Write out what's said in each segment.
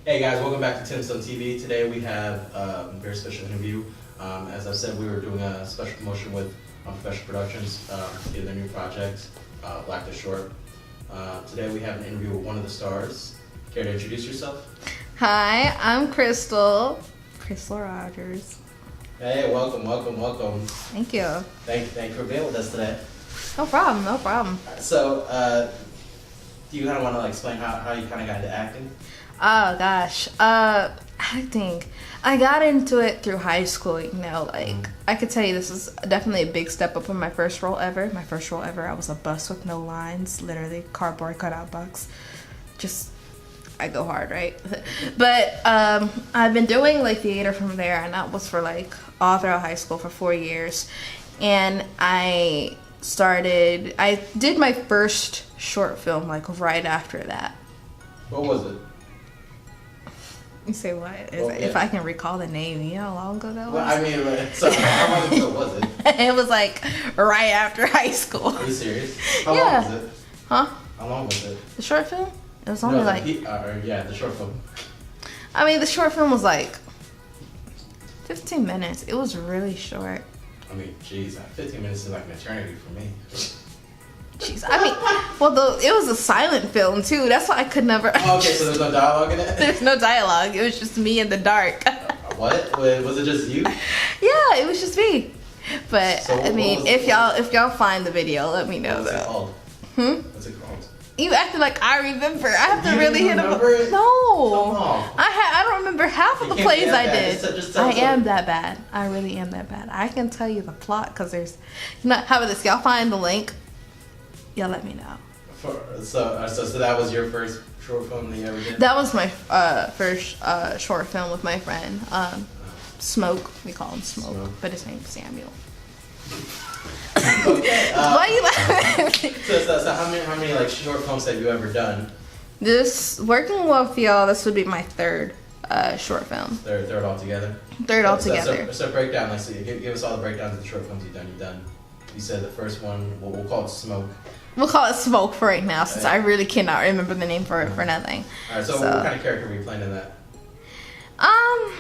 Hey guys, welcome back to TimSum TV. Today we have a very special interview. As I said, we were doing a special promotion with Professional Productions in their new project, Black the Short. Today we have an interview with one of the stars. Care to introduce yourself? Hi, I'm Kristle. Kristle Rogers. Hey, welcome. Thank you. Thank you for being with us today. No problem. So, do you kind of want to explain how you kind of got into acting? Oh gosh, acting. I got into it through high school, I could tell you this is definitely a big step up from my first role ever. I was a bus with no lines, literally cardboard cutout box. I go hard, right? But I've been doing theater from there, and that was for all throughout high school for 4 years. And I did my first short film right after that. What was it? You say what? If I can recall the name, you know how long ago that was? Well, I mean, so how long ago was it? It was right after high school. Are you serious? How long was it? Huh? How long was it? The short film? It was only the short film. I mean, the short film was 15 minutes. It was really short. I mean, geez, 15 minutes is like an eternity for me. Jeez, it was a silent film too. That's why I could never. Oh, okay, so there's no dialogue in it? There's no dialogue. It was just me in the dark. What? Was it just you? Yeah, it was just me. But so if y'all find the video, let me know. What's it called? What's it called? You acted like I remember. I have to really hit him. It? No, I don't remember half of the plays I did. I am that bad. I really am that bad. I can tell you the plot because there's. How about this? Y'all find the link. Y'all let me know. So that was your first short film that you ever did? That was my first short film with my friend. Smoke. We call him Smoke. But his name's Samuel. Okay. Why are you laughing? So how many short films have you ever done? Working with y'all, this would be my third short film. Third altogether? Third altogether. So breakdown, give us all the breakdowns of the short films you've done. You said the first one, we'll call it Smoke. We'll call it Smoke for right now, since I really cannot remember the name for nothing. Alright, so what kind of character were you playing in that? I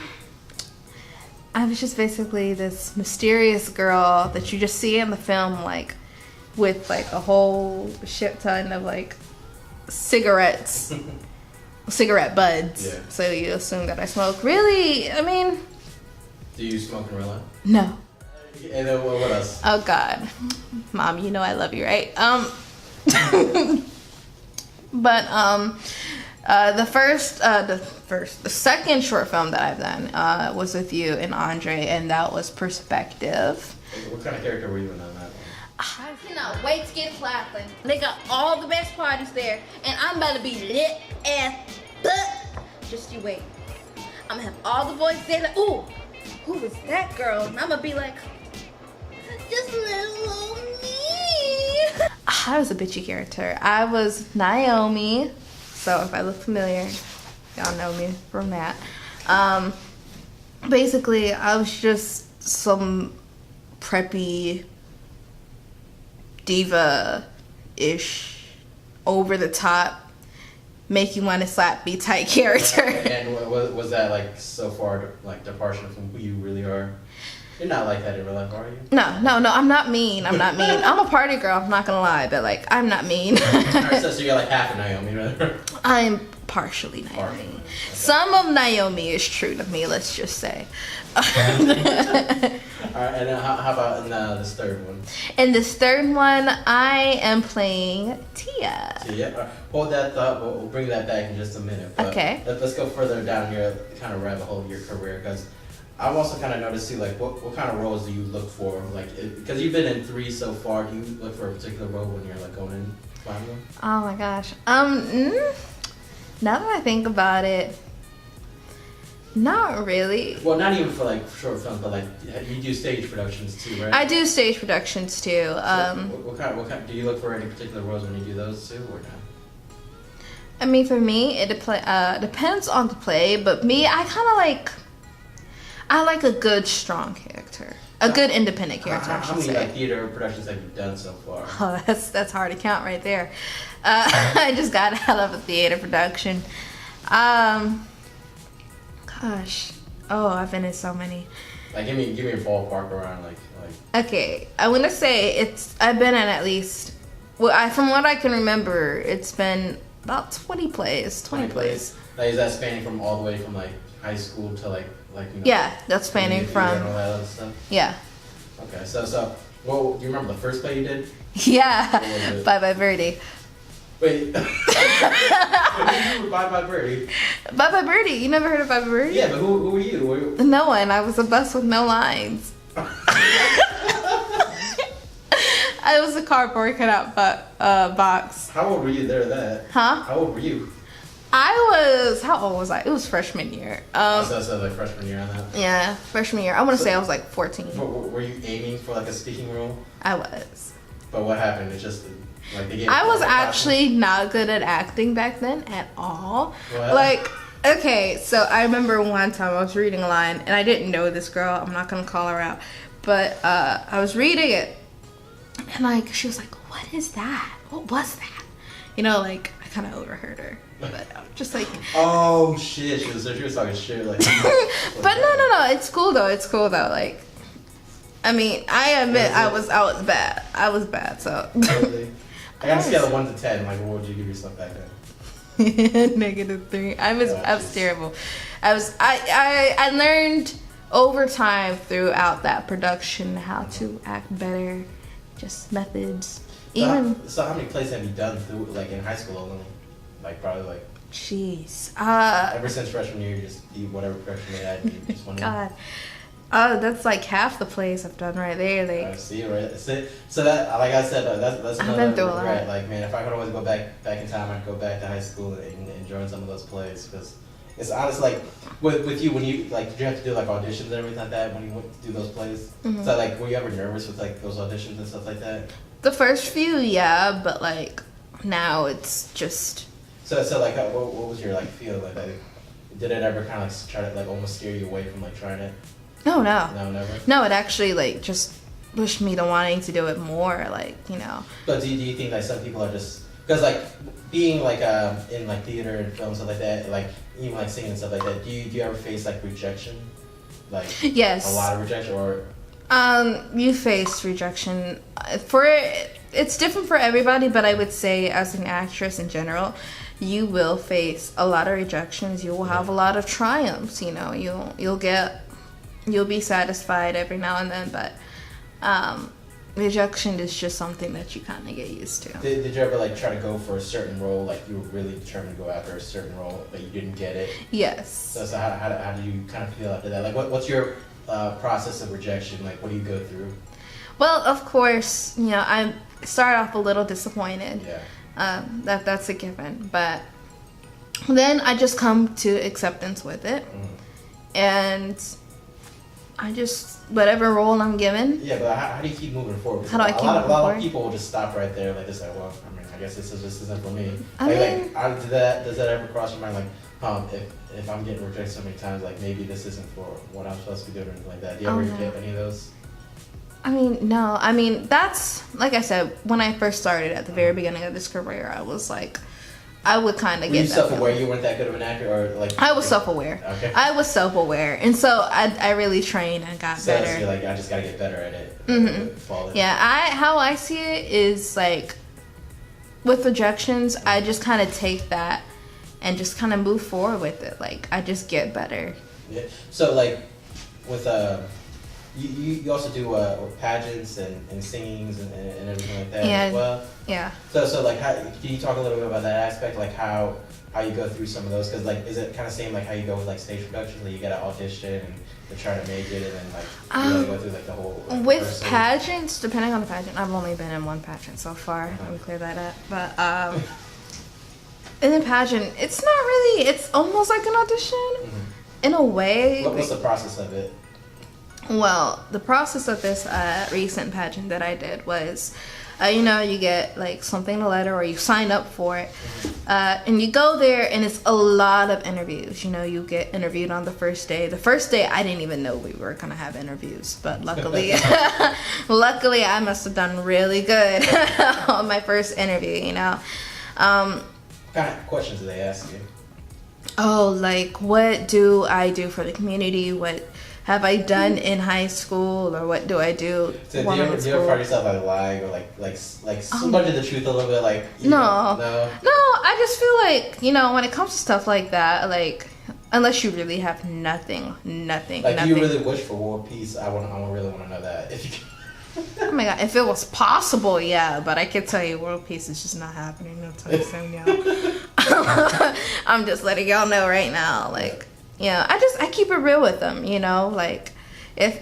was just basically this mysterious girl that you just see in the film, with a whole shit ton of cigarettes, cigarette buds. Yeah. So you assume that I smoke. Really, I mean. Do you smoke in real life? No. And then what else? Oh God, Mom, you know I love you, right? But the second short film that I've done was with you and Andre, and that was Perspective. What kind of character were you in on that one? I cannot wait to get clapping. They got all the best parties there, and I'm about to be lit as fuck. Just you wait. I'm gonna have all the boys there. Ooh, who was that girl? And I'm gonna be like, just little old me. I was a bitchy character. I was Naomi. So if I look familiar, y'all know me from that. Basically, I was just some preppy, diva-ish, over-the-top, make you want to slap me type character. And was that so far departure from who you really are? You're not like that in real life, are you? No, I'm not mean. I'm a party girl, I'm not gonna lie, but I'm not mean. Alright, so you're half a Naomi, right? I'm partially Naomi. Okay. Some of Naomi is true to me, let's just say. Alright, and how about in this third one? In this third one, I am playing Tia. Tia? Right. Hold that thought, we'll bring that back in just a minute. But okay. Let's go further down here, kind of rabbit hole of your career, because I've also kind of noticed too, what kind of roles do you look for? Because you've been in 3 so far, do you look for a particular role when you're going in finally? Oh my gosh. Now that I think about it, not really. Well, not even for short films, but you do stage productions too, right? I do stage productions too. So what kind? Do you look for any particular roles when you do those too, or not? I mean, for me, it depends on the play, but me, I like a good, strong character. A good independent character, I should say. How many theater productions have you done so far? Oh, that's hard to count right there. I just got out of a theater production. Gosh. Oh, I've been in so many. Like, give me a ballpark around, like. Okay, I want to say I've been in at least, well, from what I can remember, it's been about 20 plays. 20 plays. Like, is that spanning from all the way from, like, high school to, like you know? Yeah, that's spanning from. And all that other stuff? Yeah. Okay, so, well, do you remember the first play you did? Yeah, Bye Bye Birdie. Wait. Wait, who were Bye Bye Birdie? Bye Bye Birdie. You never heard of Bye Bye Birdie? Yeah, but who were you? No one. I was a bus with no lines. I was a cardboard cutout box. How old were you there? Huh? How old were you? How old was I? It was freshman year. So like freshman year on that? Yeah, freshman year. I want to say I was like 14. Were you aiming for like a speaking role? I was. But what happened? It just like they gave I was actually not good at acting back then at all. What? Like, okay, so I remember one time I was reading a line and I didn't know this girl. I'm not gonna call her out, but I was reading it and like she was like, "What is that? What was that?" You know, like I kind of overheard her, but I was just like, "Oh shit!" She was talking shit like. But no, it's cool though. It's cool though. Like, I mean, I admit I was bad. I was bad. So. Really? I got a scale of 1 to 10. Like, what would you give yourself back then? -3. I was terrible. I learned over time throughout that production how to act better, just methods. So how many plays have you done through, like, in high school alone? Like, probably like. Jeez. Ever since freshman year, you just do whatever pressure they had. You just went God. Oh, that's like half the plays I've done right there. Like, I see, right? So that, like I said, that's I've another been through a regret. lot. Like, man, if I could always go back in time, I'd go back to high school and join some of those plays. Because it's honest, like with you, when you like, did you have to do like auditions and everything like that when you went to do those plays? Mm-hmm. So like, were you ever nervous with like those auditions and stuff like that? The first few, yeah, but like now it's just. So like, what was your like feel like? Did it ever kind of like try to like almost steer you away from like trying it? No. No, never. No, it actually like just pushed me to wanting to do it more. Like, you know. But do you think like some people are just because like being like in like theater and film stuff like that, like even like singing and stuff like that, do you ever face like rejection? Like yes. A lot of rejection or you face rejection it's different for everybody, but I would say as an actress in general, you will face a lot of rejections. You will have a lot of triumphs, you know. You'll be satisfied every now and then, but rejection is just something that you kind of get used to. Did you ever like try to go for a certain role, like you were really determined to go after a certain role, but you didn't get it? Yes. So how do you kind of feel after that? Like what's your process of rejection? Like what do you go through? Well, of course, you know, I start off a little disappointed. Yeah. That's a given, but then I just come to acceptance with it, and I just, whatever role I'm given. Yeah, but how do you keep moving forward? How do I keep moving forward? A lot of people will just stop right there, like this. Like, well, I mean, I guess this isn't for me. Does that ever cross your mind, like, if I'm getting rejected so many times, like maybe this isn't for what I'm supposed to be doing, or anything like that? Do you ever get any of those? I mean, no. I mean, that's, like I said, when I first started at the very beginning of this career, I was like, I would kind of get that. Were you self-aware you weren't that good of an actor, or like? I was self-aware. Okay. I was self-aware, and so I really trained and got better. So you're like, I just gotta get better at it. Mm-hmm. Yeah, how I see it is like, with rejections, I just kind of take that and just kind of move forward with it. Like, I just get better. Yeah. So like, with you also do pageants and singings and everything like that as well. Yeah. So like, can you talk a little bit about that aspect, like how you go through some of those? Because like, is it kind of same like how you go with like stage productions, like you gotta audition and to try to make it, and then like you really go through like the whole. Like, with person? Pageants, depending on the pageant, I've only been in one pageant so far. Let me clear that up. But in the pageant, it's not really. It's almost like an audition in a way. What's the process of it? Well, the process of this recent pageant that I did was, you know, you get like something in a letter or you sign up for it, and you go there, and it's a lot of interviews. You know, you get interviewed on the first day. The first day, I didn't even know we were gonna have interviews, but luckily, luckily, I must have done really good on my first interview. You know, What kind of questions do they ask you? Oh, like what do I do for the community? What have I done in high school, or what do I do So while I'm in do you ever school? find yourself like lying or like so much of the truth a little bit like No. no. No, I just feel like, you know, when it comes to stuff like that, like, unless you really have nothing. Like, do you really wish for world peace? I really want to know that. If you can. Oh my god, if it was possible, yeah, but I can tell you world peace is just not happening no time soon, y'all. I'm just letting y'all know right now, like, yeah, I keep it real with them, you know, like, if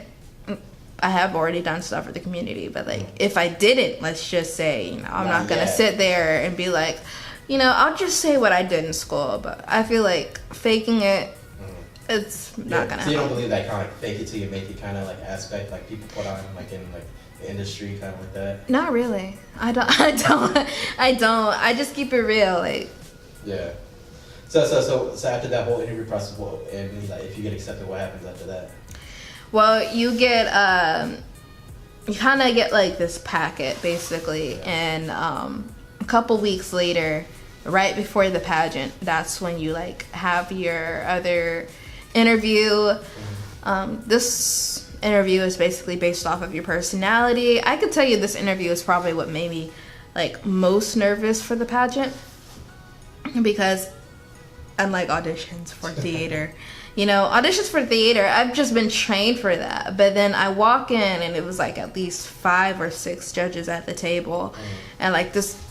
I have already done stuff for the community, but like, if I didn't, let's just say, you know, I'm not gonna sit there and be like, you know, I'll just say what I did in school, but I feel like faking it, it's not gonna So you don't help. believe that kind of like fake it till you make it kind of like aspect like people put on like in like the industry kind of like that? Not really. I don't. I just keep it real, like. Yeah. So after that whole interview process, and like if you get accepted, what happens after that? Well, you get you kind of get like this packet basically, and a couple weeks later, right before the pageant, that's when you like have your other interview. This interview is basically based off of your personality. I could tell you this interview is probably what made me like most nervous for the pageant, because unlike auditions for theater, you know, auditions for theater, I've just been trained for that. But then I walk in and it was like at least 5 or 6 judges at the table, and like this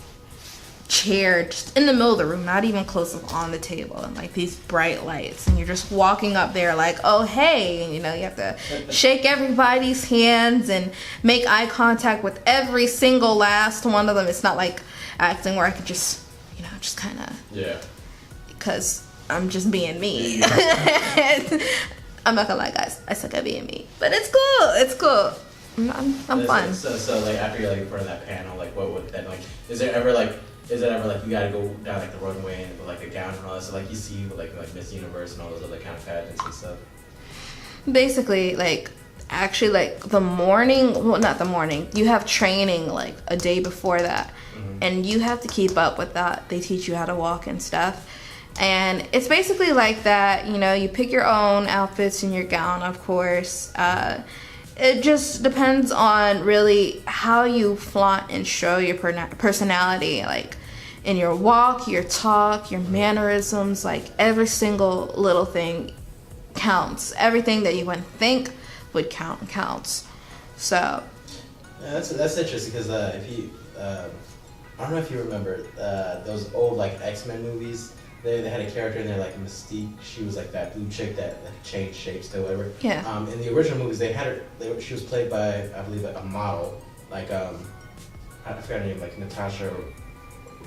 chair just in the middle of the room, not even close up on the table, and like these bright lights, and you're just walking up there like, oh hey, and, you know, you have to shake everybody's hands and make eye contact with every single last one of them. It's not like acting where I could just, you know, just kind of, because I'm just being me. I'm not gonna lie, guys, I suck at being me, but it's cool. I'm fun. So like after you're like in front of that panel, like what would that like? Is it ever like you gotta go down like the runway and with like a gown and all that stuff, like you see like Miss Universe and all those other kind of pageants and stuff? Basically, like, actually, like the morning, well, not the morning, you have training like a day before that, and you have to keep up with that. They teach you how to walk and stuff, and it's basically like that, you know, you pick your own outfits and your gown, of course. It just depends on really how you flaunt and show your personality, like in your walk, your talk, your mannerisms, like every single little thing counts. Everything that you would think would counts. So yeah, that's interesting, because if you I don't know if you remember those old like X-Men movies. They had a character in there like Mystique. She was like that blue chick that like changed shapes to whatever. yeah. In the original movies, they had her. She was played by, I believe, like a model, like I forgot her name, like Natasha or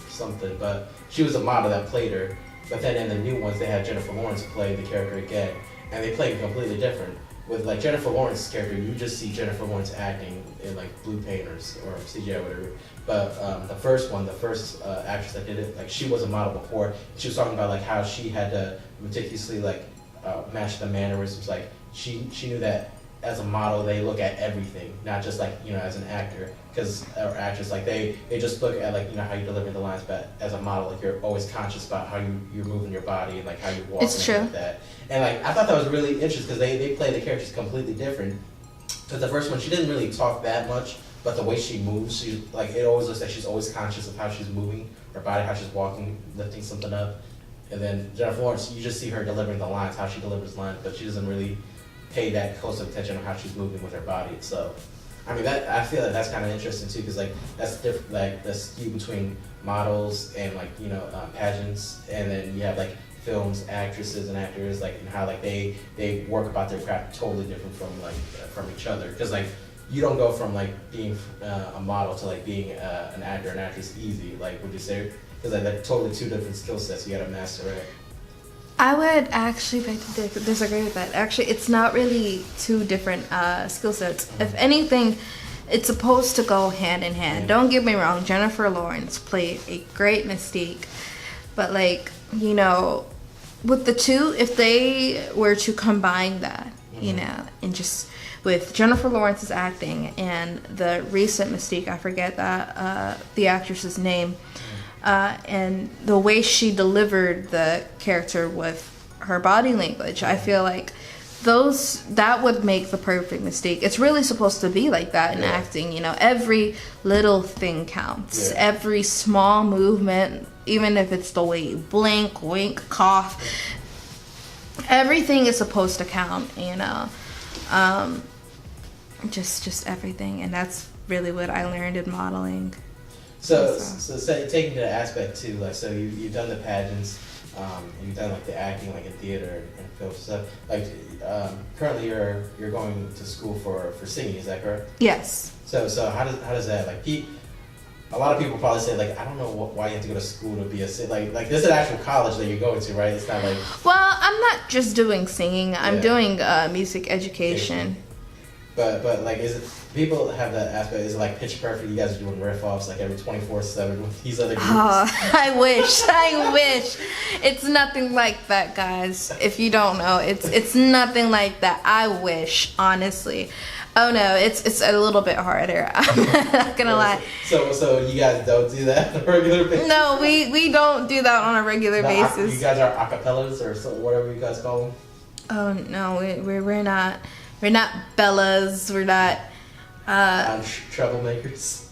something. But she was a model that played her. But then in the new ones, they had Jennifer Lawrence play the character again, and they played completely different. With like Jennifer Lawrence's character, you just see Jennifer Lawrence acting in like blue paint or CGI or whatever. But the first actress that did it, like she was a model before. She was talking about like how she had to meticulously like match the mannerisms. Like she knew that as a model they look at everything, not just like, you know, as an actor or actress. Like they just look at like, you know, how you deliver the lines. But as a model, like you're always conscious about how you're moving your body and like how you walk. It's true. Like that. And like I thought that was really interesting, because they play the characters completely different. Because the first one, she didn't really talk that much. But the way she moves, she like, it always looks like she's always conscious of how she's moving her body, how she's walking, lifting something up. And then Jennifer Lawrence, you just see her delivering the lines, how she delivers lines, but she doesn't really pay that close of attention on how she's moving with her body itself. I mean, I feel like that's kind of interesting too, because like that's different, like the skew between models and like, you know, pageants, and then you have like films, actresses and actors, like, and how like they work about their craft totally different from like from each other, because like you don't go from like being a model to like being an actor and actress easy, like, would you say? Because like they're totally 2 different skill sets you gotta master, right? I would actually beg to disagree with that. Actually, it's not really 2 different skill sets. If anything, it's supposed to go hand in hand. Don't get me wrong, Jennifer Lawrence played a great Mystique, but like, you know, with the 2, if they were to combine that, you know, and just with Jennifer Lawrence's acting and the recent Mystique, I forget that the actress's name, and the way she delivered the character with her body language. I feel like that would make the perfect mistake. It's really supposed to be like that in acting, you know. Every little thing counts. Every small movement, even if it's the way you blink, wink, cough, everything is supposed to count, you know. Just everything, and that's really what I learned in modeling. So taking the aspect too, like, so you've done the pageants, you've done like the acting, like in theater and film stuff. Like, currently you're going to school for singing, is that correct? Yes. So how does that, like, a lot of people probably say, like, I don't know why you have to go to school to be a singer. Like this is an actual college that you're going to, right? It's not like. Well, I'm not just doing singing. I'm doing music education. But like, is it, people have that aspect, is it like pitch perfect? You guys are doing riff-offs like every 24/7 with these other groups? Oh, I wish. It's nothing like that, guys. If you don't know, it's nothing like that. I wish, honestly. Oh no, it's a little bit harder. I'm not gonna lie. So you guys don't do that on a regular basis? No, we don't do that on a regular basis. You guys are acapellas or whatever you guys call them? Oh no, we're not. We're not Bellas. We're not. Troublemakers.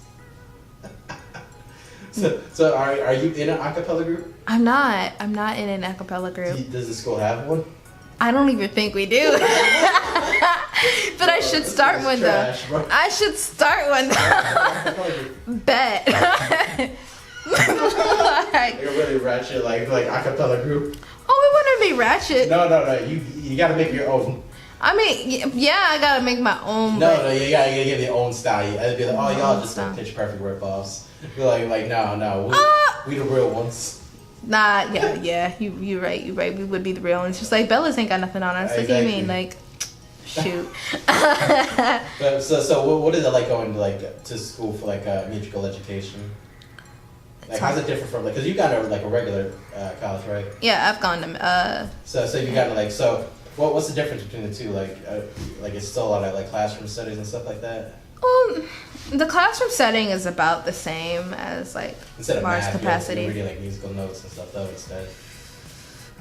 So are you in an acapella group? I'm not in an acapella group. Does the school have one? I don't even think we do. But I should start one though. I should start one though. Bet. You're really ratchet, like acapella group. Oh, we wouldn't be ratchet. No. You gotta make your own. I mean, yeah, I gotta make my own. No, you gotta give your own style. I'd be like, oh, y'all just like pitch perfect rip-offs. Be like, no, we the real ones. Nah, yeah, you're right. We would be the real ones. Just like Bella's ain't got nothing on us. Exactly. Like, you mean, like, shoot. But so what is it like going to school for like musical education? Like, how's it different from, like, because you got a regular college, right? Yeah, I've gone to. So you got what's the difference between the two? Like it's still a lot of like classroom studies and stuff like that. Well, the classroom setting is about the same as like instead of math, capacity. You're reading like musical notes and stuff though instead.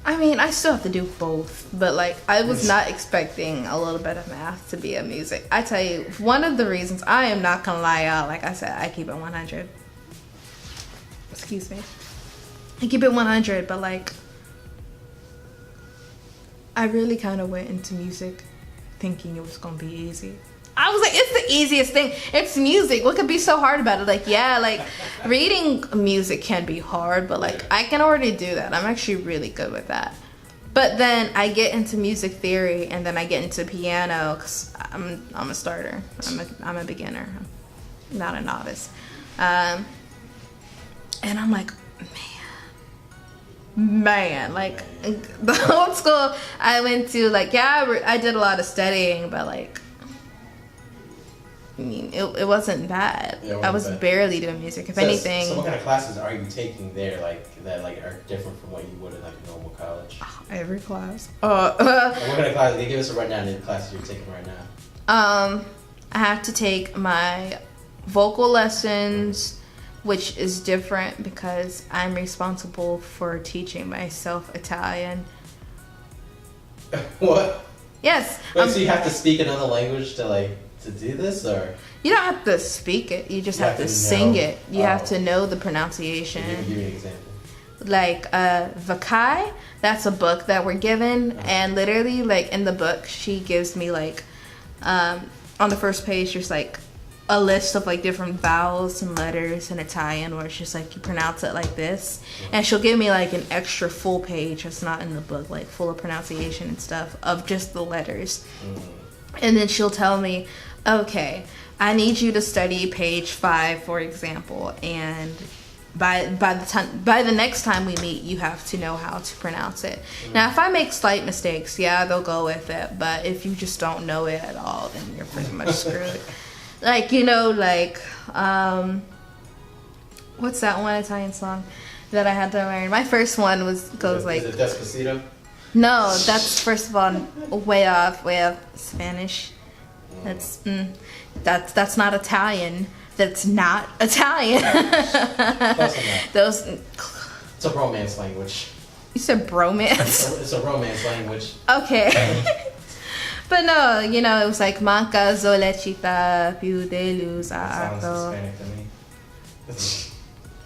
I mean, I still have to do both, but like I was not expecting a little bit of math to be a music. I tell you, one of the reasons, I am not gonna lie out, like I said, I keep it 100. Excuse me. I keep it 100, but like I really kind of went into music thinking it was gonna be easy. I was like, it's the easiest thing. It's music. What could be so hard about it? Like, yeah, like reading music can be hard, but like I can already do that. I'm actually really good with that. But then I get into music theory, and then I get into piano because I'm a starter. I'm a beginner, not a novice. And I'm like, man, like the old school I went to, like, yeah, I did a lot of studying, but like, I mean, it wasn't bad. Yeah, I was barely doing music. If anything. So what kind of classes are you taking there, like that, like are different from what you would in like a normal college? Every class. What kind of classes? They give us a rundown of the classes you're taking right now. I have to take my vocal lessons, which is different because I'm responsible for teaching myself Italian. What? Yes. Wait, so you have to speak another language to do this, or? You don't have to speak it. You just have to sing it. You have to know the pronunciation. Give me an example. Like Vakai, that's a book that we're given, and literally, like in the book, she gives me like, on the first page, there's like a list of like different vowels and letters in Italian, where it's just like you pronounce it like this, and she'll give me like an extra full page that's not in the book, like full of pronunciation and stuff of just the letters. And then she'll tell me, okay, I need you to study page 5, for example, and by the next time we meet, you have to know how to pronounce it. Now, if I make slight mistakes, yeah, they'll go with it, but if you just don't know it at all, then you're pretty much screwed. Like, you know, like, what's that one Italian song that I had to learn? My first one goes like... Is it Despacito? No, that's, first of all, way off Spanish. That's not Italian. That's not Italian. It's a Romance language. You said bromance. It's a romance language. Okay. But no, you know, it was like manca zolechita più de luz a Sounds arco. Hispanic to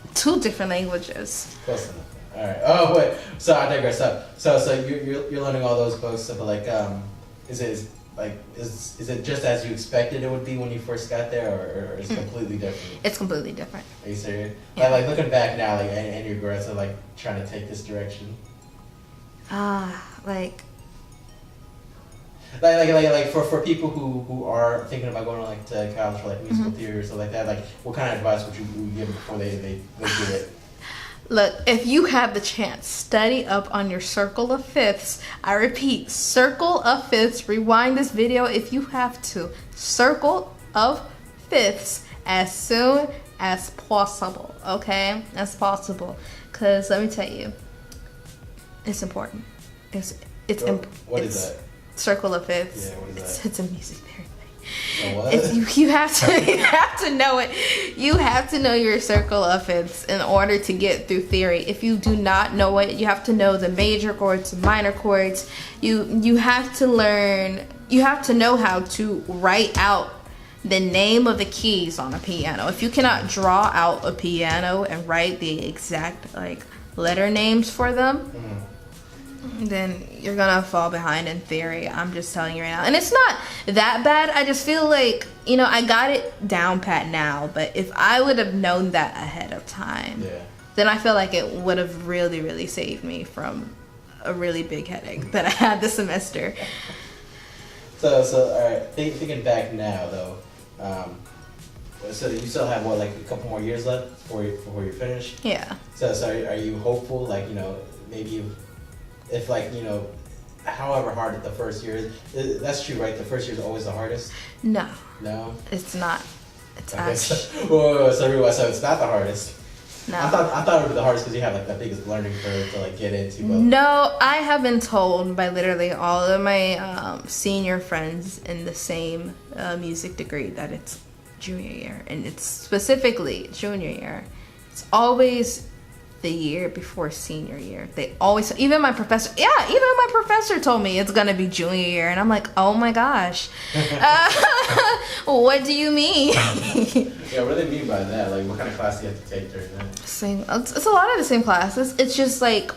me. 2 different languages. Close enough. All right. Oh wait. So I digress. So you're learning all those books. But like, is it just as you expected it would be when you first got there, or is it completely different? It's completely different. Are you serious? Yeah. Like looking back now, like and your grades are like trying to take this direction. Like For people who are thinking about going like to college for like musical theory or stuff like that, like what kind of advice would you give before they do it? Look, if you have the chance, study up on your circle of fifths. I repeat, circle of fifths. Rewind this video if you have to. Circle of fifths as soon as possible, okay? As possible. Because let me tell you, it's important. What is that? Circle of fifths. Yeah, what is that? It's a music theory. What? You have to know it. You have to know your circle of fifths in order to get through theory. If you do not know it, you have to know the major chords, minor chords. You have to learn. You have to know how to write out the name of the keys on a piano. If you cannot draw out a piano and write the exact like letter names for them, then you're gonna fall behind in theory. I'm just telling you right now. And it's not that bad. I just feel like, you know, I got it down pat now, but if I would have known that ahead of time, then I feel like it would have really, really saved me from a really big headache that I had this semester. So all right, thinking back now though, so you still have what, like a couple more years left before you're finished? Yeah. So are you hopeful, like, you know, maybe if like, you know, however hard the first year is, that's true, right? The first year is always the hardest? No. No? It's not. It's okay, actually... So it's not the hardest. No. I thought it would be the hardest because you have like the biggest learning curve to like get into. But no, I have been told by literally all of my senior friends in the same music degree that it's junior year, and it's specifically junior year. It's always the year before senior year. They always, even my professor told me it's gonna be junior year, and I'm like, oh my gosh, what do you mean? Yeah, what do they mean by that? Like, what kind of class do you have to take during that? It's a lot of the same classes. It's just like,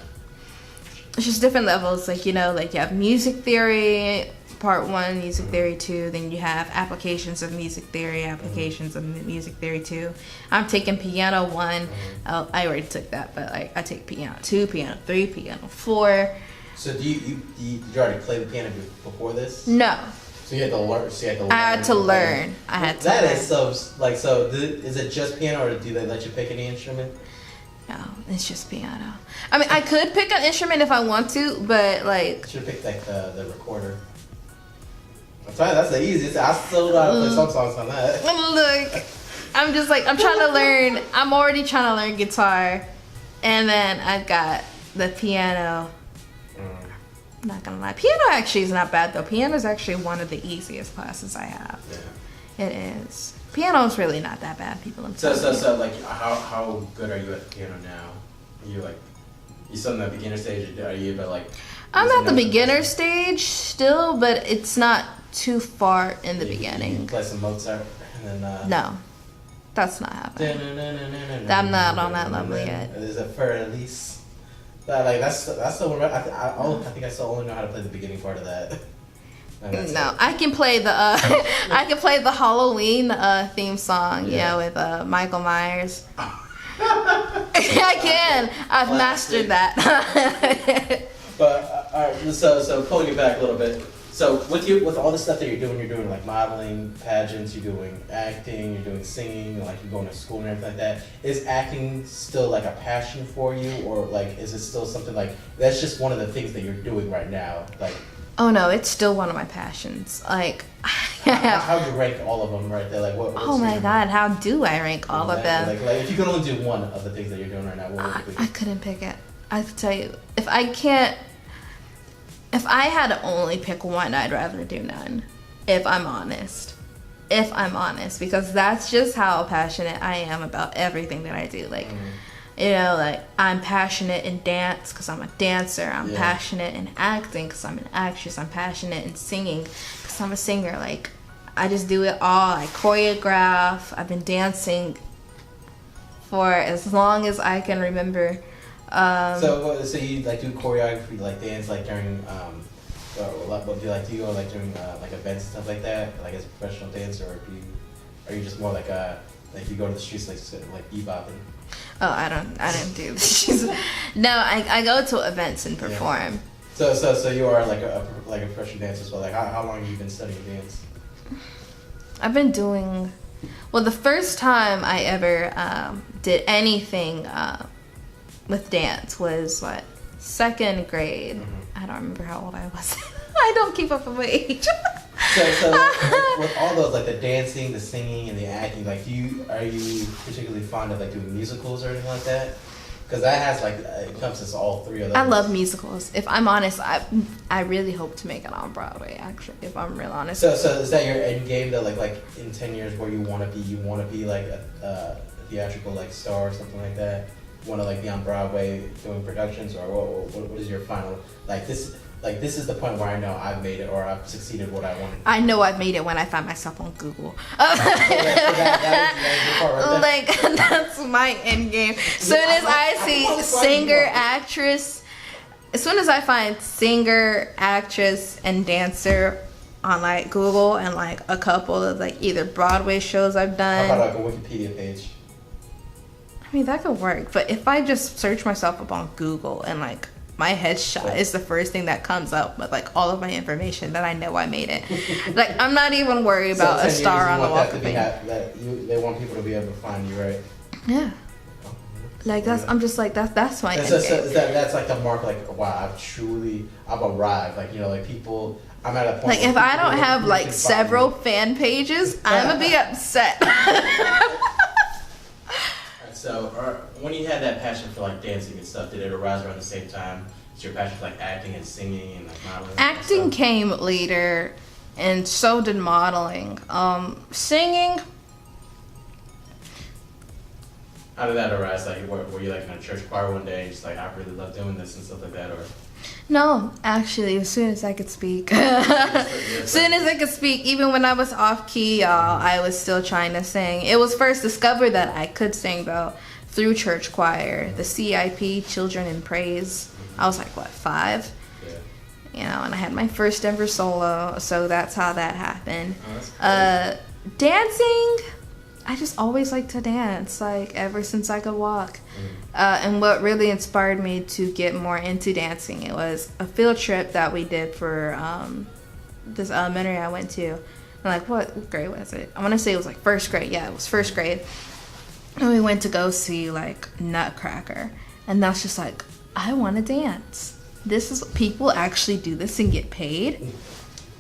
it's just different levels. Like, you know, like you have music theory part 1, music theory 2, then you have applications of music theory, applications of music theory 2. I'm taking piano 1. I already took that, but I take piano 2, piano 3, piano 4. So did you already play the piano before this? No. So you had to learn. I had to learn. That is so like, so is it just piano, or do they let you pick any instrument? No, it's just piano. I mean, I could pick an instrument if I want to, but like, should have picked like the recorder. I'm telling you, that's the easiest. I still know how to play some songs on that. Look, I'm just like, I'm trying to learn. I'm already trying to learn guitar, and then I've got the piano. I'm not gonna lie, piano actually is not bad though. Piano is actually one of the easiest classes I have. Yeah. It is. Piano is really not that bad, people. So like, how good are you at the piano now? You still in the beginner stage? Are you but like? I'm at the beginner stage still, but it's not too far in the beginning. You play some Mozart and then. No, that's not happening. I'm not on that level yet. Is it for Elise? Like that's the one. I think I still only know how to play the beginning part of that. No, I can play the I can play the Halloween theme song, with Michael Myers. I can. I've mastered that. But all right, so pulling it back a little bit. So with all the stuff that you're doing like modeling, pageants, you're doing acting, you're doing singing, like you're going to school and everything like that. Is acting still like a passion for you, or like is it still something like that's just one of the things that you're doing right now? Like, oh no, it's still one of my passions. Like, how do you rank all of them right there? Like, what? Oh my God, how do I rank all of them? Like if you could only do one of the things that you're doing right now, what would it be? I couldn't pick it. I have to tell you, if I had to only pick one, I'd rather do none. If I'm honest, because that's just how passionate I am about everything that I do. Like, You know, like, I'm passionate in dance because I'm a dancer. I'm Yeah. passionate in acting because I'm an actress. I'm passionate in singing because I'm a singer. Like, I just do it all. I choreograph. I've been dancing for as long as I can remember. So you like do choreography, like dance, like during what do you like? Do you go like during like events and stuff like that, like as a professional dancer, or are you just more like you go to the streets like bebopping? Oh, I don't do this. No, I go to events and perform. Yeah. So you are like a professional dancer as well. Like how long have you been studying dance? I've been doing, well, the first time I ever did anything with dance was what, 2nd grade. Mm-hmm. I don't remember how old I was. I don't keep up with my age. So with all those, like the dancing, the singing, and the acting, like are you particularly fond of like doing musicals or anything like that? Because that has like it encompasses all 3 of those. I love musicals. If I'm honest, I really hope to make it on Broadway. Actually, if I'm real honest. So is that your end game that like in 10 years where you want to be like a theatrical like star or something like that? Want to like be on Broadway doing productions, or what is your final like this? Like, this is the point where I know I've made it or I've succeeded what I wanted. I know I've made it when I find myself on Google. Like, that's my end game. Soon as I see singer, actress, as soon as I find singer, actress, and dancer on like Google and like a couple of like either Broadway shows I've done. How about like a Wikipedia page? I mean, that could work, but if I just search myself up on Google and like my headshot is the first thing that comes up with like all of my information, then I know I made it. Like, I'm not even worried about a star on the wall. They want people to be able to find you, right? Yeah. Like I'm just like that's my end so game. that's like the mark, like wow, I've arrived. Like, you know, like people, I'm at a point. Like, if I don't have like several fan pages, I'm gonna be upset. So, when you had that passion for like dancing and stuff, did it arise around the same time? Did your passion for like acting and singing and like modeling? Acting came later, and so did modeling. Singing. How did that arise? Like, were you like in a church choir one day, and just like, I really love doing this and stuff like that, or? No, actually, as soon as I could speak. As soon as I could speak, even when I was off key, y'all, I was still trying to sing. It was first discovered that I could sing, though, through church choir, the CIP, Children in Praise. I was like, what, 5? Yeah. You know, and I had my first ever solo, so that's how that happened. Oh, dancing, I just always liked to dance, like, ever since I could walk. And what really inspired me to get more into dancing, it was a field trip that we did for this elementary I went to. And like, what grade was it? I want to say it was like 1st grade. Yeah, it was 1st grade. And we went to go see like Nutcracker. And that's just like, I want to dance. This is, people actually do this and get paid.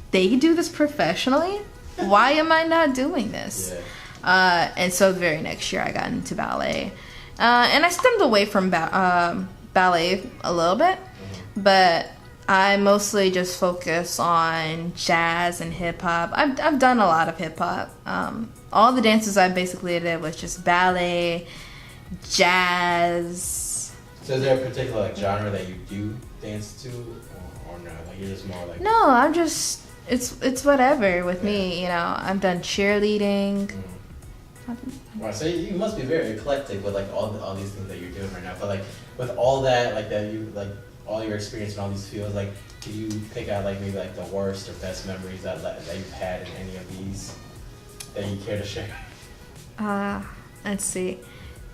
They do this professionally. Why am I not doing this? Yeah. And so the very next year I got into ballet. And I stemmed away from ballet a little bit, but I mostly just focus on jazz and hip-hop. I've done a lot of hip-hop. All the dances I basically did was just ballet, jazz. So is there a particular like genre that you do dance to, or no? Like, you're just more like... No, I'm just, it's whatever with me, you know. I've done cheerleading. Wow, so you must be very eclectic with like all these things that you're doing right now. But like with all that, like that you like all your experience in all these fields, like do you pick out like maybe like the worst or best memories that you've had in any of these that you care to share? Let's see,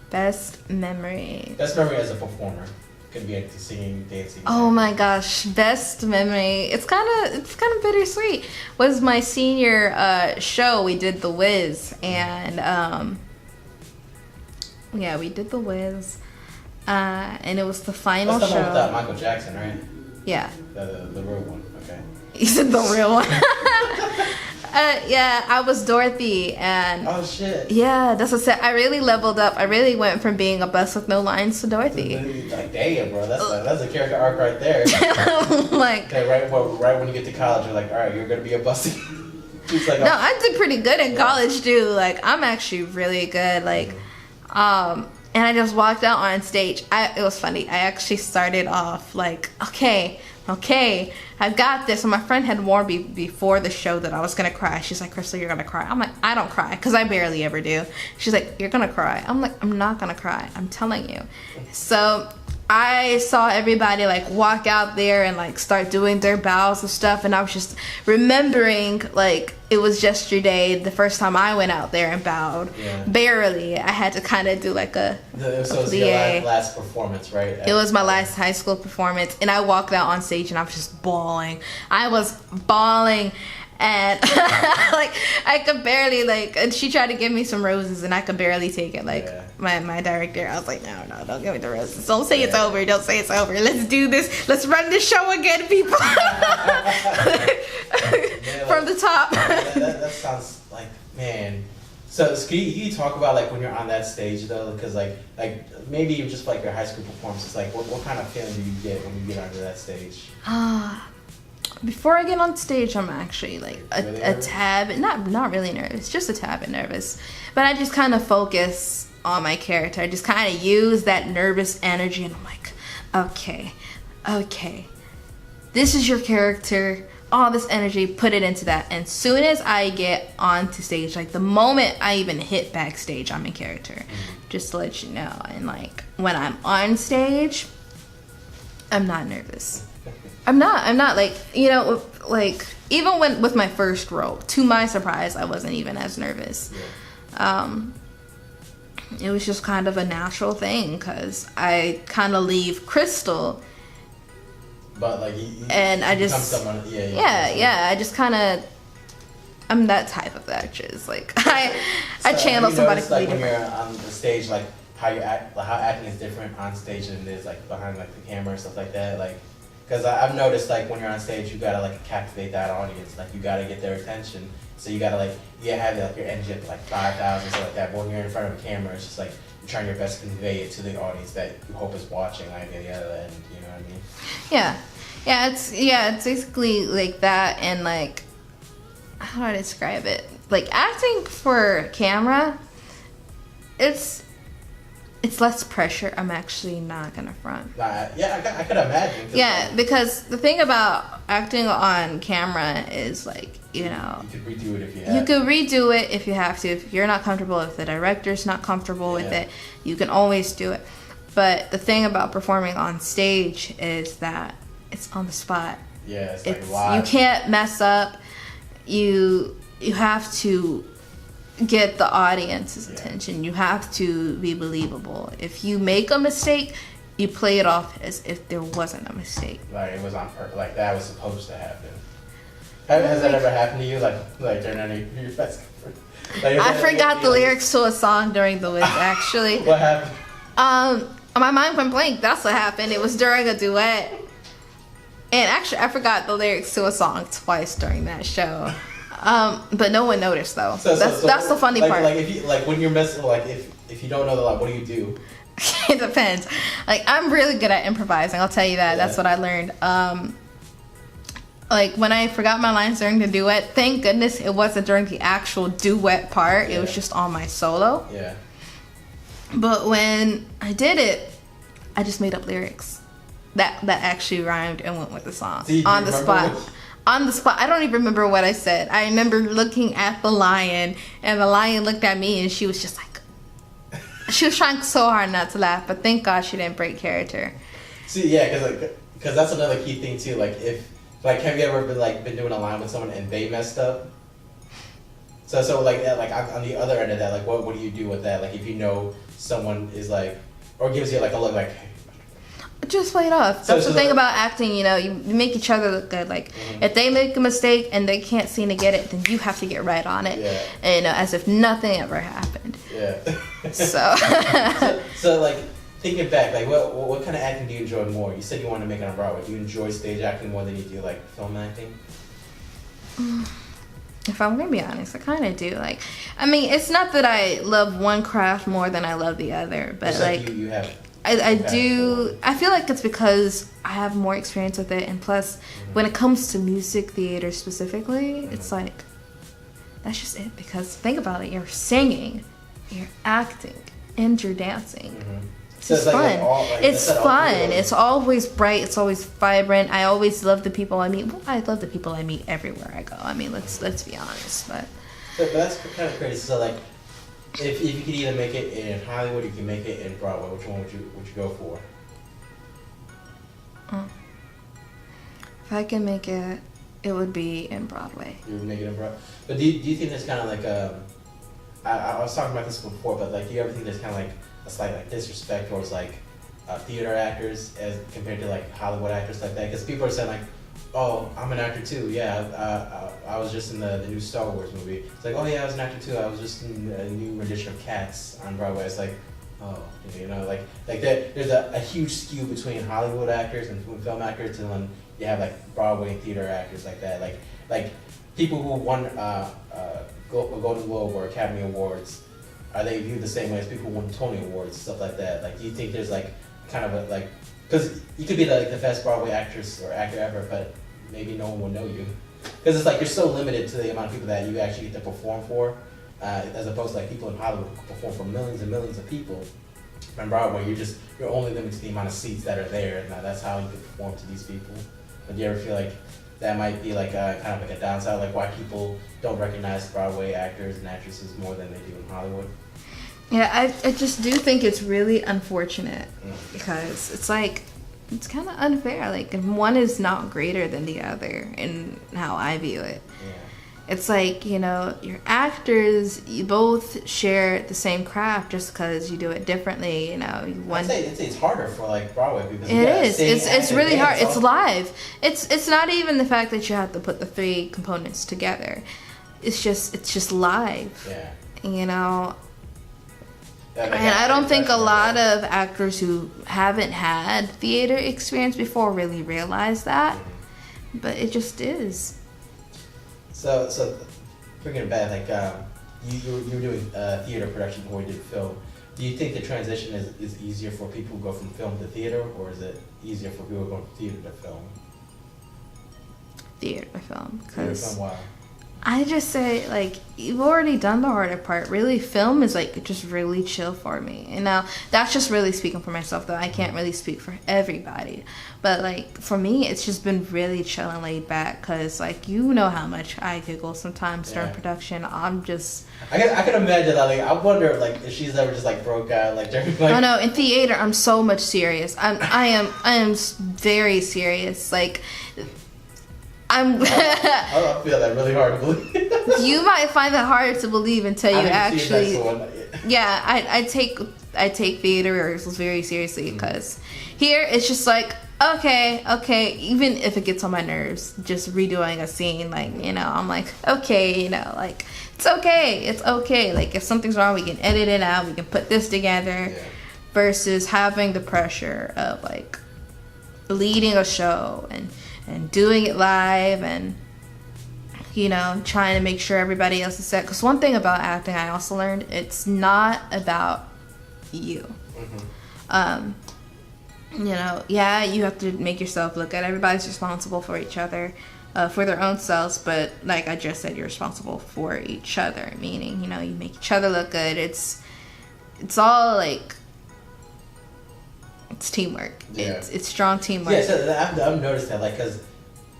best memory. Best memory as a performer. Could be like singing, dancing. Oh my gosh, best memory. It's kind of bittersweet. Was my senior show. We did The Wiz, and yeah, we did The Wiz, and it was the final That's the show. one with Michael Jackson, right? Yeah. The real one. Okay. You said the real one. Yeah, I was Dorothy, and oh shit. Yeah, that's what I said. I really leveled up. I really went from being a bus with no lines to Dorothy. Like, damn, bro, that's a character arc right there. Like, okay, right when you get to college, you're like, all right, you're gonna be a bussy. Like, no, I did pretty good in college too. Like, I'm actually really good. Like, And I just walked out on stage. It was funny. I actually started off like, okay, I've got this. And my friend had warned me before the show that I was gonna cry. She's like, Kristle, you're gonna cry. I'm like, I don't cry, because I barely ever do. She's like, you're gonna cry. I'm like, I'm not gonna cry. I'm telling you. So I saw everybody like walk out there and like start doing their bows and stuff, and I was just remembering like it was yesterday the first time I went out there and bowed. Yeah. Barely. I had to kind of do like a So it was your last performance, right? It was my last high school performance, and I walked out on stage and I was just bawling. I was bawling. And like I could barely like, and she tried to give me some roses and I could barely take it. Like my director, I was like, no, don't give me the roses. Don't say it's over. Don't say it's over. Let's do this. Let's run this show again, people. From the top. That sounds like, man. So can you talk about like when you're on that stage though, because like maybe even just like your high school performances, like what kind of feeling do you get when you get onto that stage? Before I get on stage, I'm actually like a tad, not really nervous, just a tad bit nervous. But I just kind of focus on my character. I just kind of use that nervous energy, and I'm like, okay, this is your character. All this energy, put it into that. And soon as I get onto stage, like the moment I even hit backstage, I'm in character. Just to let you know. And like when I'm on stage, I'm not nervous. I'm not like, you know, like even when with my first role, to my surprise, I wasn't even as nervous. It was just kind of a natural thing because I kind of leave Kristle. But like, and I just, I just kind of, I'm that type of actress. Like I channel somebody. Like when you're on the stage, like how acting is different on stage than it is like behind like the camera and stuff like that. Like, because I've noticed like when you're on stage, you gotta like captivate that audience. Like you gotta get their attention. So you gotta like have like your energy at like 5,000 stuff like that. But when you're in front of a camera, it's just like you're trying your best to convey it to the audience that you hope is watching like at the other end. You know what I mean? Yeah, it's basically like that. And like, how do I describe it? Like acting for camera, it's less pressure. I'm actually not gonna front. I could imagine. Yeah, because the thing about acting on camera is like, you know, you could redo it if you have to. You could redo it if you have to. If you're not comfortable, if the director's not comfortable with it, you can always do it. But the thing about performing on stage is that it's on the spot. Yeah, it's like live. You can't mess up. You have to get the audience's attention. You have to be believable. If you make a mistake, you play it off as if there wasn't a mistake. Like it was on purpose. Like that was supposed to happen. Has that ever happened to you? Like during any of your best? I forgot the lyrics to a song during the Wiz. Actually. What happened? My mind went blank. That's what happened. It was during a duet. And actually, I forgot the lyrics to a song twice during that show. But no one noticed though. So that's the funny part. Like if you when you're missing, like if you don't know the line, what do you do? It depends. Like I'm really good at improvising. I'll tell you that. Yeah. That's what I learned. Like when I forgot my lines during the duet, thank goodness it wasn't during the actual duet part. It was just on my solo. Yeah. But when I did it, I just made up lyrics that actually rhymed and went with the song on the spot. On the spot. I don't even remember what I said. I remember looking at the lion, and the lion looked at me, and she was just like, she was trying so hard not to laugh, but thank God she didn't break character. See, yeah, because that's another key thing too. Like have you ever been doing a line with someone and they messed up? So like on the other end of that, like what do you do with that? Like if you know someone is like, or gives you like a look like, just play it off. That's the thing about acting, you know, you make each other look good. Like if they make a mistake and they can't seem to get it, then you have to get right on it. Yeah. And, you know, as if nothing ever happened. Yeah. So like thinking back, like what kind of acting do you enjoy more? You said you wanted to make it on Broadway. Do you enjoy stage acting more than you do like film acting? If I'm gonna be honest, I kind of do. Like, I mean, it's not that I love one craft more than I love the other, but it's like you have. I do. I feel like it's because I have more experience with it, and plus, when it comes to music theater specifically, it's like that's just it. Because think about it: you're singing, you're acting, and you're dancing. Mm-hmm. So it's fun. It's fun. It's always bright. It's always vibrant. I always love the people I meet. Well, I love the people I meet everywhere I go. I mean, let's be honest. But that's kind of crazy. So like, if you could either make it in Hollywood, you can make it in Broadway. Which one would you go for? If I can make it, it would be in Broadway. You would make it in Broadway. But do you think there's kind of like I was talking about this before, but like, do you ever think there's kind of like a slight like disrespect towards like theater actors as compared to like Hollywood actors like that? Because people are saying like, oh, I'm an actor too. Yeah, I was just in the new Star Wars movie. It's like, oh yeah, I was an actor too. I was just in a new rendition of Cats on Broadway. It's like, oh, you know, like there's a huge skew between Hollywood actors and film actors, and then you have like Broadway and theater actors like that. Like people who won Golden Globe or Academy Awards, are they viewed the same way as people who won Tony Awards, stuff like that? Like, do you think there's like kind of a like, because you could be like the best Broadway actress or actor ever, but maybe no one will know you, because it's like you're so limited to the amount of people that you actually get to perform for, as opposed to like people in Hollywood who perform for millions and millions of people. On Broadway, you're only limited to the amount of seats that are there, and that's how you can perform to these people. But do you ever feel like that might be like kind of like a downside, like why people don't recognize Broadway actors and actresses more than they do in Hollywood? Yeah, I just do think it's really unfortunate because it's like, it's kind of unfair. Like, one is not greater than the other in how I view it. Yeah. It's like, you know, your actors, you both share the same craft just because you do it differently, you know. I'd say it's harder for like Broadway because it is. It's really hard. It's live. It's not even the fact that you have to put the three components together. It's just live. Yeah. You know. And I don't think a lot of actors who haven't had theater experience before really realize that, but it just is. So bringing it back, like you were doing theater production before you did film. Do you think the transition is easier for people who go from film to theater, or is it easier for people who go from theater to film? Theater to film, Theater to film, why? I just say, like, you've already done the harder part. Really, film is, like, just really chill for me. And now, that's just really speaking for myself, though. I can't really speak for everybody. But, like, for me, it's just been really chill and laid back. Because, like, you know how much I giggle sometimes during production. I'm just... I can imagine that. Like, I wonder, like, if she's ever just, like, broke out, like, during, like... Oh, no, in theater, I'm so much serious. I am very serious. Like... I feel that really hard to believe. You might find that hard to believe until you actually. Yeah, I take theater rehearsals very seriously because here it's just like okay, even if it gets on my nerves, just redoing a scene, like, you know, I'm like, okay, you know, like, it's okay. Like, if something's wrong, we can edit it out. We can put this together. Yeah. Versus having the pressure of like leading a show and doing it live and, you know, trying to make sure everybody else is set. Because one thing about acting I also learned, it's not about you. You know, yeah, you have to make yourself look good. Everybody's responsible for each other, for their own selves. But like I just said, you're responsible for each other. Meaning, you know, you make each other look good. It's all like... It's teamwork. Yeah. It's strong teamwork. Yeah, so I've noticed that, like, because,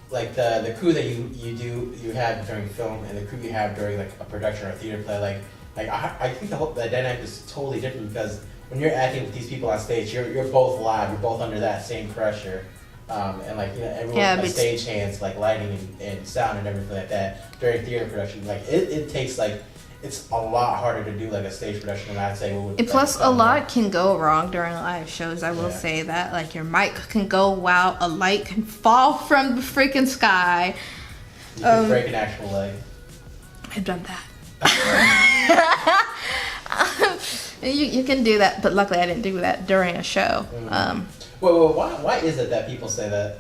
like, the crew that you have during film and the crew you have during, like, a production or a theater play, I think the dynamic is totally different because when you're acting with these people on stage, you're both live, you're both under that same pressure, and, like, you know, everyone has stage hands, like, lighting and sound and everything like that. During theater production, like, it takes, like, it's a lot harder to do like a stage production than I'd say. And plus, a lot can go wrong during live shows. I will say that, like, your mic can go wild, a light can fall from the freaking sky. You can break an actual leg. I've done that. You can do that, but luckily I didn't do that during a show. Well, why is it that people say that?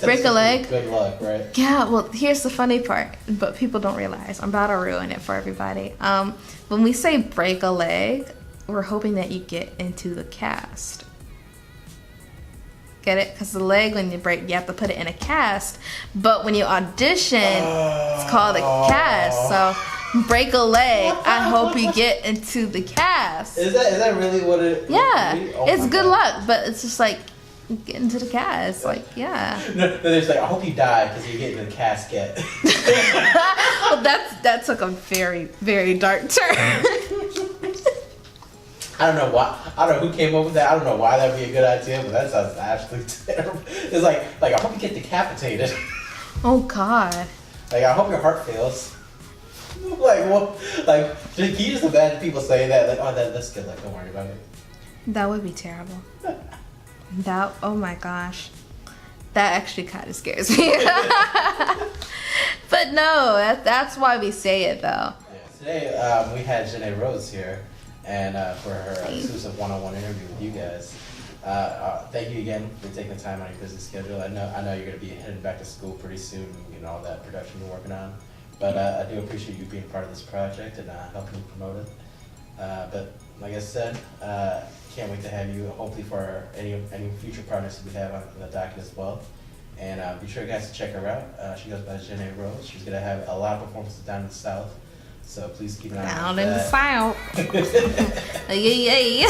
Break a leg. Good luck, right? Yeah, well, here's the funny part, but people don't realize. I'm about to ruin it for everybody. When we say break a leg, we're hoping that you get into the cast. Get it? Because the leg, when you break, you have to put it in a cast. But when you audition, it's called a cast. So break a leg. I hope you get into the cast. Is that really what it? Yeah, Oh it's my good God. luck, but it's just like get into the cast. Like, yeah. No, there's like I hope you die because you get in the casket. Well, that took a very, very dark turn. I don't know why. I don't know who came up with that. I don't know why that'd be a good idea, but that sounds absolutely terrible. It's like I hope you get decapitated. Oh God. Like I hope your heart fails. Like what? Like can you just imagine people saying that? Like oh that's good. Like don't worry about it. That would be terrible. That, oh my gosh. That actually kind of scares me. But no, that's why we say it though. Yeah. Today we had Jeny Rose here, and for her exclusive one-on-one interview with you guys. Thank you again for taking the time out of your busy schedule. I know you're going to be heading back to school pretty soon, and all that production you're working on. But I do appreciate you being part of this project and helping me promote it. But like I said, can't wait to have you, hopefully for any future projects that we have on the docket as well. And be sure guys to check her out. She goes by Jeny Rose. She's going to have a lot of performances down in the South. So please keep an eye on that. Down in the South. Yay.